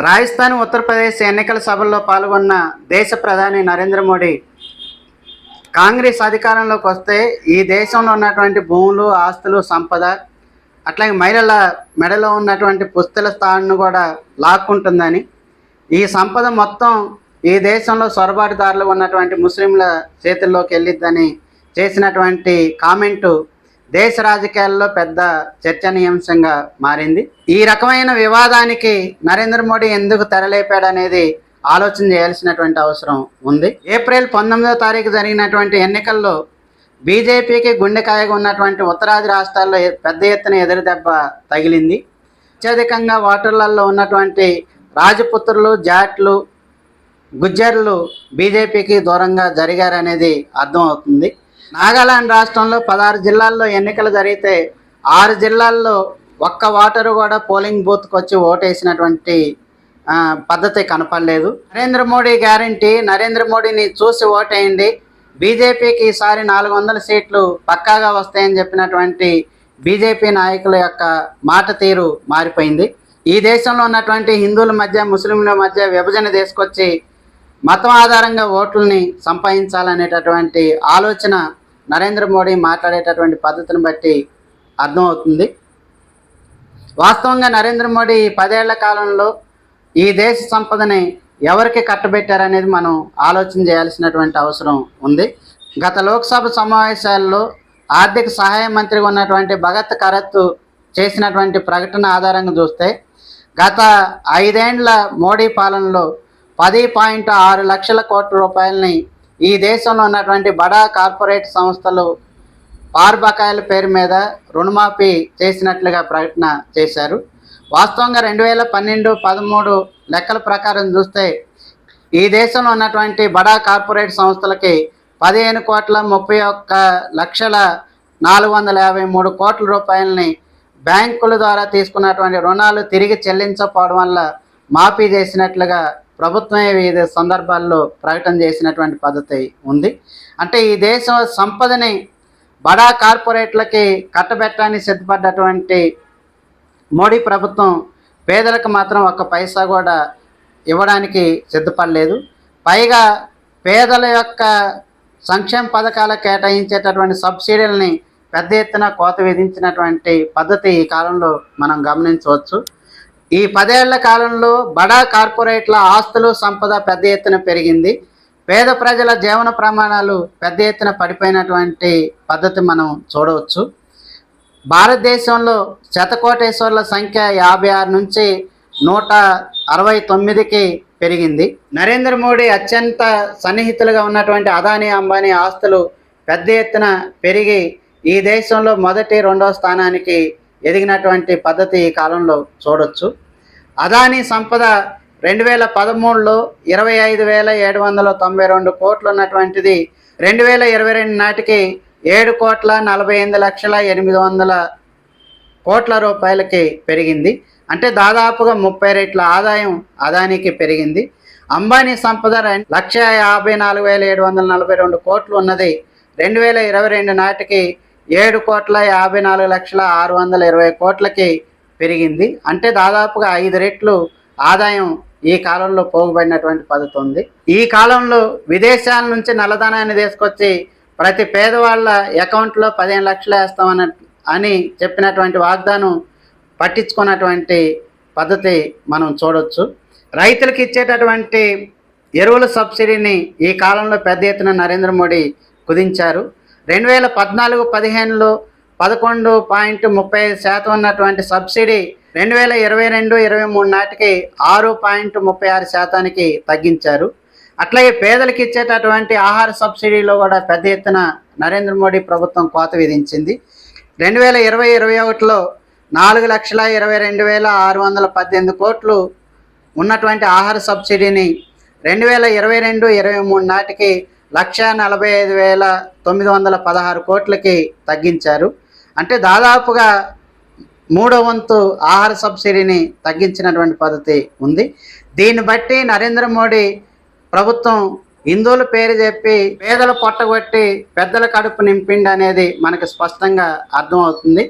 రాజస్థాన్, ఉత్తరప్రదేశ్ ఎన్నికల సభల్లో పాల్గొన్న దేశ ప్రధాని నరేంద్ర మోడీ కాంగ్రెస్ అధికారంలోకి వస్తే ఈ దేశంలో ఉన్నటువంటి భూములు, ఆస్తులు, సంపద, అట్లాగే మహిళల మెడలో ఉన్నటువంటి పుస్తల స్థానాన్ని కూడా లాక్కుంటుందని, ఈ సంపద మొత్తం ఈ దేశంలో సొరబాటుదారులు ఉన్నటువంటి ముస్లింల చేతుల్లోకి వెళ్ళిద్దని చేసినటువంటి కామెంటు దేశ రాజకీయాల్లో పెద్ద చర్చనీయాంశంగా మారింది. ఈ రకమైన వివాదానికి నరేంద్ర మోడీ ఎందుకు తెరలేపాడనేది ఆలోచన చేయాల్సినటువంటి అవసరం ఉంది. ఏప్రిల్ 19వ తారీఖు జరిగినటువంటి ఎన్నికల్లో బీజేపీకి గుండెకాయగా ఉన్నటువంటి ఉత్తరాది రాష్ట్రాల్లో పెద్ద ఎత్తున ఎదురుదెబ్బ తగిలింది. అత్యధికంగా ఓటర్లలో ఉన్నటువంటి రాజపుత్రులు, జాట్లు, గుజ్జర్లు బీజేపీకి దూరంగా జరిగారనేది అర్థమవుతుంది. నాగాలాండ్ రాష్ట్రంలో 16 జిల్లాల్లో ఎన్నికలు జరిగితే 6 జిల్లాల్లో ఒక్క ఓటరు కూడా పోలింగ్ బూత్కి వచ్చి ఓటేసినటువంటి పద్ధతి కనపడలేదు. నరేంద్ర మోడీ గ్యారంటీ, నరేంద్ర మోడీని చూసి ఓటేయండి, బీజేపీకి ఈసారి 400 సీట్లు పక్కాగా వస్తాయని చెప్పినటువంటి బీజేపీ నాయకుల యొక్క మాట తీరు మారిపోయింది. ఈ దేశంలో ఉన్నటువంటి హిందువుల మధ్య, ముస్లింల మధ్య విభజన తీసుకొచ్చి మతం ఆధారంగా ఓట్లని సంపాదించాలనేటటువంటి ఆలోచన నరేంద్ర మోడీ మాట్లాడేటటువంటి పద్ధతిని బట్టి అర్థమవుతుంది. వాస్తవంగా నరేంద్ర మోడీ 10 ఏళ్ల కాలంలో ఈ దేశ సంపదని ఎవరికి కట్టబెట్టారనేది మనం ఆలోచన చేయాల్సినటువంటి అవసరం ఉంది. గత లోక్సభ సమావేశాల్లో ఆర్థిక సహాయ మంత్రిగా ఉన్నటువంటి భగత్ కరత్ చేసినటువంటి ప్రకటన ఆధారంగా చూస్తే గత 5 ఏళ్ల మోడీ పాలనలో 10.6 లక్షల కోట్ల రూపాయలని ఈ దేశంలో ఉన్నటువంటి బడా కార్పొరేట్ సంస్థలు పార్ బకాయిల పేరు మీద రుణమాఫీ చేసినట్లుగా ప్రకటన చేశారు. వాస్తవంగా 2012-13 లెక్కల ప్రకారం చూస్తే ఈ దేశంలో ఉన్నటువంటి బడా కార్పొరేట్ సంస్థలకి 15,31,453 కోట్ల రూపాయలని బ్యాంకుల ద్వారా తీసుకున్నటువంటి రుణాలు తిరిగి చెల్లించకపోవడం వల్ల మాఫీ చేసినట్లుగా ప్రభుత్వమే వివిధ సందర్భాల్లో ప్రకటన చేసినటువంటి పద్ధతి ఉంది. అంటే ఈ దేశ సంపదని బడా కార్పొరేట్లకి కట్టబెట్టడానికి సిద్ధపడ్డటువంటి మోడీ ప్రభుత్వం పేదలకు మాత్రం ఒక్క పైసా కూడా ఇవ్వడానికి సిద్ధపడలేదు. పైగా పేదల యొక్క సంక్షేమ పథకాలకు కేటాయించేటటువంటి సబ్సిడీలని పెద్ద ఎత్తున కోత విధించినటువంటి పద్ధతి ఈ కాలంలో మనం గమనించవచ్చు. ఈ 10 ఏళ్ల కాలంలో బడా కార్పొరేట్ల ఆస్తులు, సంపద పెద్ద ఎత్తున పెరిగింది. పేద ప్రజల జీవన ప్రమాణాలు పెద్ద ఎత్తున పడిపోయినటువంటి పద్ధతి మనం చూడవచ్చు. భారతదేశంలో శతకోటేశ్వర్ల సంఖ్య 56 నుంచి 169కి పెరిగింది. నరేంద్ర మోడీ అత్యంత సన్నిహితులుగా ఉన్నటువంటి అదానీ, అంబానీ ఆస్తులు పెద్ద ఎత్తున పెరిగి ఈ దేశంలో మొదటి, 2వ స్థానానికి ఎదిగినటువంటి పద్ధతి ఈ కాలంలో చూడొచ్చు. అదానీ సంపద 2013లో 25,792 కోట్లు ఉన్నటువంటిది 2022 నాటికి 7,48,800 కోట్ల రూపాయలకి పెరిగింది. అంటే దాదాపుగా 30 రెట్ల ఆదాయం అదానికి పెరిగింది. అంబానీ సంపద 1,54,742 కోట్లు ఉన్నది 2022 నాటికి 7,54,620 కోట్లకి పెరిగింది. అంటే దాదాపుగా 5 రెట్లు ఆదాయం ఈ కాలంలో పోగుబడినటువంటి పద్ధతి ఉంది. ఈ కాలంలో విదేశాల నుంచి నల్లధనాన్ని తీసుకొచ్చి ప్రతి పేదవాళ్ళ అకౌంట్లో 15 లక్షలు వేస్తామని చెప్పినటువంటి వాగ్దానం పట్టించుకున్నటువంటి పద్ధతి మనం చూడవచ్చు. రైతులకు ఇచ్చేటటువంటి ఎరువుల సబ్సిడీని ఈ కాలంలో పెద్ద ఎత్తున నరేంద్ర మోడీ కుదించారు. 2014-15లో 11.35% ఉన్నటువంటి సబ్సిడీ 2022-23 నాటికి 6.36%కి తగ్గించారు. అట్లాగే పేదలకు ఇచ్చేటటువంటి ఆహార సబ్సిడీలో కూడా పెద్ద ఎత్తున నరేంద్ర మోడీ ప్రభుత్వం కోత విధించింది. 2020-21లో 4,22,618 కోట్లు ఉన్నటువంటి ఆహార సబ్సిడీని 2022-23 నాటికి 1,45,916 కోట్లకి తగ్గించారు. అంటే దాదాపుగా 3వ వంతు ఆహార సబ్సిడీని తగ్గించినటువంటి పద్ధతి ఉంది. దీన్ని బట్టి నరేంద్ర మోడీ ప్రభుత్వం హిందువుల పేరు చెప్పి పేదల పొట్టగొట్టి పెద్దల కడుపు నింపిండి అనేది మనకు స్పష్టంగా అర్థమవుతుంది.